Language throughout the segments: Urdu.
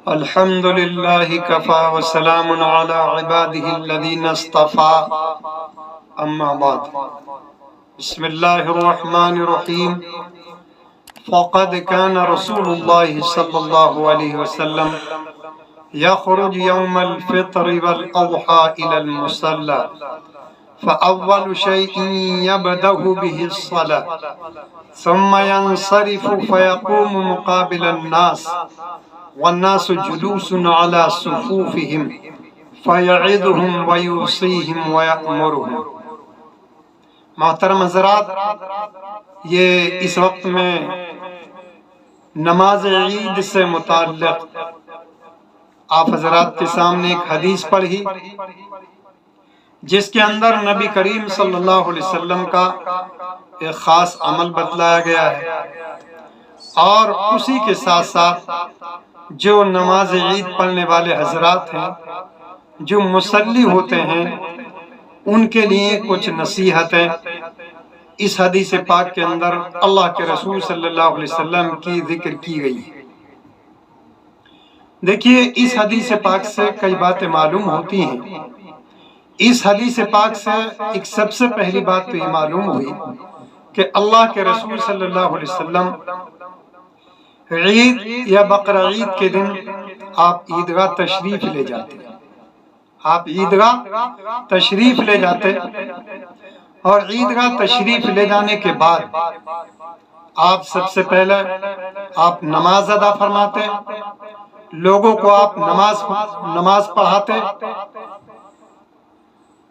الحمد لله كفى وسلام على عباده الذين اصطفى أما بعد بسم الله الرحمن الرحيم فقد كان رسول الله صلى الله عليه وسلم يخرج يوم الفطر والأضحى إلى المصلى فأول شيء يبدأ به الصلاة ثم ينصرف فيقوم مقابل الناس والناس جلوس على صفوفهم فيعظهم ويوصيهم ويأمرهم۔ محترم حضرات، یہ اس وقت میں نماز عید سے متعلق آپ حضرات کے سامنے ایک حدیث پڑھی جس کے اندر نبی کریم صلی اللہ علیہ وسلم کا ایک خاص عمل بتلایا گیا ہے، اور اسی کے ساتھ ساتھ جو نماز عید پڑھنے والے حضرات ہیں، جو مصلی ہوتے ہیں، ان کے لیے کچھ نصیحتیں اس حدیث پاک کے اندر اللہ کے رسول صلی اللہ علیہ وسلم کی ذکر کی گئی ہے۔ دیکھیے، اس حدیث پاک سے کئی باتیں معلوم ہوتی ہیں۔ اس حدیث پاک سے ایک سب سے پہلی بات تو یہ معلوم ہوئی کہ اللہ کے رسول صلی اللہ علیہ وسلم عید یا بقرہ عید کے دن آپ عیدگاہ تشریف لے جاتے، آپ عیدگاہ تشریف لے جاتے، اور عیدگاہ تشریف لے جانے کے بعد آپ سب سے پہلے آپ نماز ادا فرماتے، لوگوں کو آپ نماز پڑھاتے۔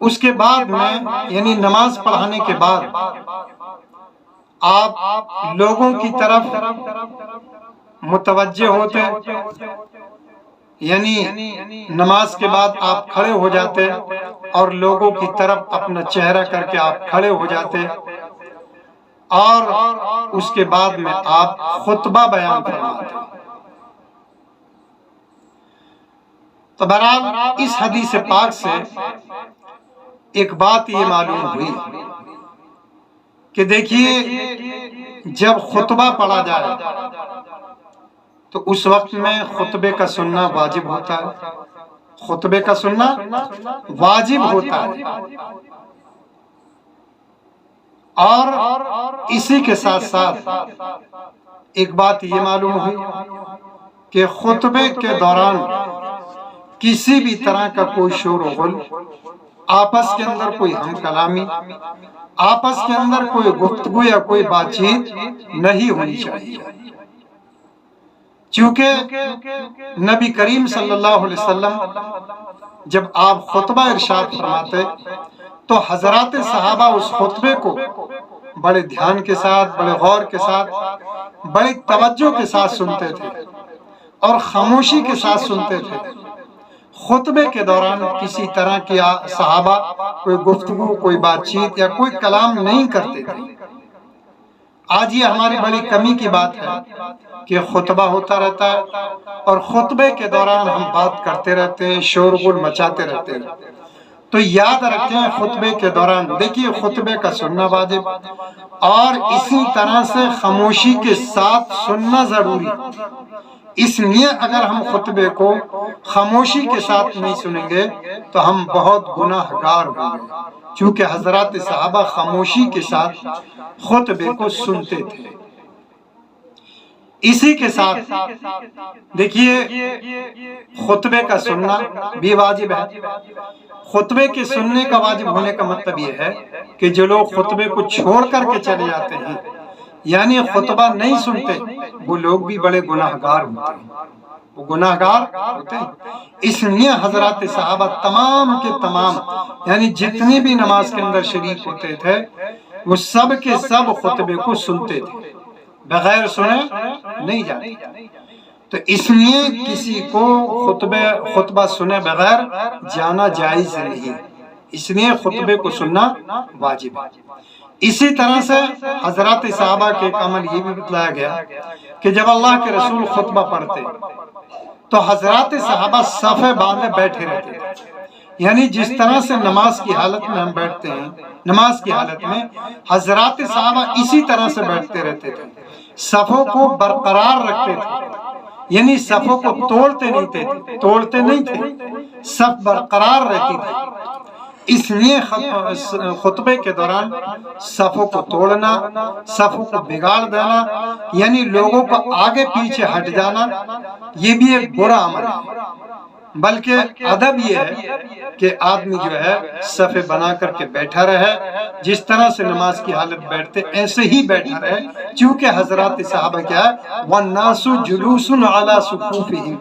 اس کے بعد میں یعنی نماز پڑھانے کے بعد آپ لوگوں کی طرف متوجہ ہوتے، یعنی نماز کے بعد آپ کھڑے ہو جاتے اور لوگوں کی طرف اپنا چہرہ کر کے آپ کھڑے ہو جاتے، اور اس کے بعد میں آپ خطبہ بیان فرماتے۔ تو بہرحال اس حدیث پاک سے ایک بات یہ معلوم ہوئی کہ دیکھیے، جب خطبہ پڑھا جائے تو اس وقت میں خطبے کا سننا واجب ہوتا ہے، خطبے کا سننا واجب ہوتا ہے، اور اسی کے ساتھ ساتھ ایک بات یہ معلوم ہوئی کہ خطبے کے دوران کسی بھی طرح کا کوئی شور و غل، آپس کے اندر کوئی ہم کلامی، آپس کے اندر کوئی گفتگو یا کوئی بات چیت نہیں ہونی چاہیے، چونکہ نبی کریم صلی اللہ علیہ وسلم جب آپ خطبہ ارشاد فرماتے تو حضرات صحابہ اس خطبے کو بڑے دھیان کے ساتھ، بڑے غور کے ساتھ، بڑی توجہ کے ساتھ سنتے تھے اور خاموشی کے ساتھ سنتے تھے۔ خطبے کے دوران کسی طرح کی صحابہ کوئی گفتگو، کوئی بات چیت یا کوئی کلام نہیں کرتے تھے۔ آج یہ ہماری بڑی کمی کی بات ہے کہ خطبہ ہوتا رہتا ہے اور خطبے کے دوران ہم بات کرتے رہتے ہیں، شور غل مچاتے رہتے ہیں۔ تو یاد رکھیں، خطبے کے دوران دیکھیے خطبے کا سننا واجب، اور اسی طرح سے خاموشی کے ساتھ سننا ضروری۔ اس لیے اگر ہم خطبے کو خاموشی کے ساتھ نہیں سنیں گے تو ہم بہت گناہ گار ہوں گے، چونکہ حضرات صحابہ خاموشی کے ساتھ خطبے کو سنتے تھے۔ اسی کے ساتھ دیکھیے، خطبے کا سننا بھی واجب ہے۔ خطبے کے سننے کا واجب ہونے کا مطلب یہ ہے کہ جو لوگ خطبے کو چھوڑ کر کے چلے جاتے ہیں، یعنی خطبہ نہیں سنتے، وہ لوگ بھی بڑے گناہ گار ہوتے ہیں، وہ گناہ گار ہوتے ہیں۔ اس لیے حضرات صحابہ تمام کے تمام، یعنی جتنی بھی نماز کے اندر شریک ہوتے تھے، وہ سب کے سب خطبے کو سنتے تھے، بغیر سنے نہیں جاتے۔ تو اس لیے کسی کو خطبہ سنے بغیر جانا جائز نہیں، اس لیے خطبے کو سننا واجب ہے۔ اسی طرح سے حضرات صحابہ کے ایک عمل یہ بھی بتلایا گیا کہ جب اللہ کے رسول خطبہ پڑھتے تو حضرات صحابہ صفیں باندھے بیٹھے رہتے تھے، یعنی جس طرح سے نماز کی حالت میں ہم بیٹھتے ہیں، نماز کی حالت میں حضرات صحابہ اسی طرح سے بیٹھتے رہتے تھے، صفوں کو برقرار رکھتے تھے، یعنی صفوں کو توڑتے نہیں تھے، صف برقرار رہتی تھی۔ اس لیے خطبے کے دوران صفوں کو توڑنا، صفوں کو بگاڑ دینا، یعنی لوگوں کو آگے پیچھے ہٹ جانا، یہ بھی ایک برا عمل ہے۔ بلکہ ادب یہ ہے کہ آدمی جو ہے صفیں بنا کر کے بیٹھا رہے، جس طرح سے نماز کی حالت بیٹھتے ایسے ہی بیٹھا رہے، چونکہ حضرات صحابہ کیا ہے وَالنَّاسُ جُلُوسٌ عَلَى صُفُوفِهِمْ،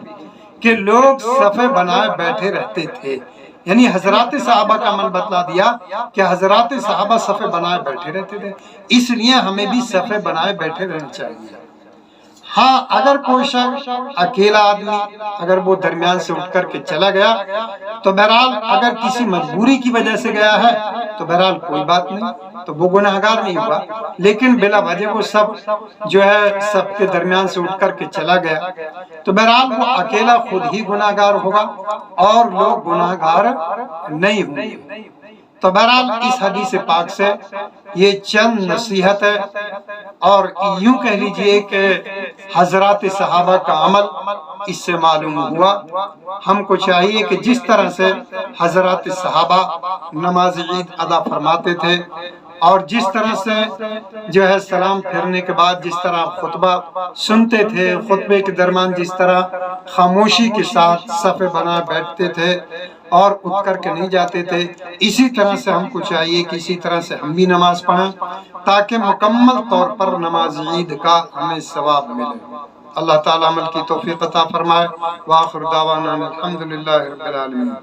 کہ لوگ صفیں بنائے بیٹھے رہتے تھے۔ یعنی حضرات صحابہ کا عمل بتلا دیا کہ حضرات صحابہ صفیں بنائے بیٹھے رہتے تھے، اس لیے ہمیں بھی صفیں بنائے بیٹھے رہنا چاہیے۔ ہاں اگر کوئی شخص اکیلا آدمی اگر وہ درمیان سے اٹھ کر کے چلا گیا تو بہرحال اگر کسی مجبوری کی وجہ سے گیا ہے تو بہرحال کوئی بات نہیں، تو وہ گناہگار نہیں ہوا۔ لیکن بلا وجہ وہ سب جو ہے سب کے درمیان سے اٹھ کر کے چلا گیا تو بہرحال وہ اکیلا خود ہی گناہگار ہوگا اور لوگ گناہگار نہیں ہوں گے۔ تو بہرحال اس حدیث پاک سے یہ چند نصیحت ہے، اور یوں کہہ لیجئے کہ حضرات صحابہ کا عمل اس سے معلوم ہوا۔ ہم کو چاہیے کہ جس طرح سے حضرات صحابہ نماز عید ادا فرماتے تھے، اور جس طرح سے جو ہے سلام پھیرنے کے بعد جس طرح خطبہ سنتے تھے، خطبے کے درمیان جس طرح خاموشی کے ساتھ صفیں بنا بیٹھتے تھے اور اٹھ کر کے نہیں جاتے تھے، اسی طرح سے ہم کو چاہیے کہ اسی طرح سے ہم بھی نماز پڑھیں تاکہ مکمل طور پر نماز عید کا ہمیں ثواب ملے۔ اللہ تعالیٰ عمل کی توفیق عطا فرمائے۔ وآخر دعوانا الحمدللہ رب العالمین۔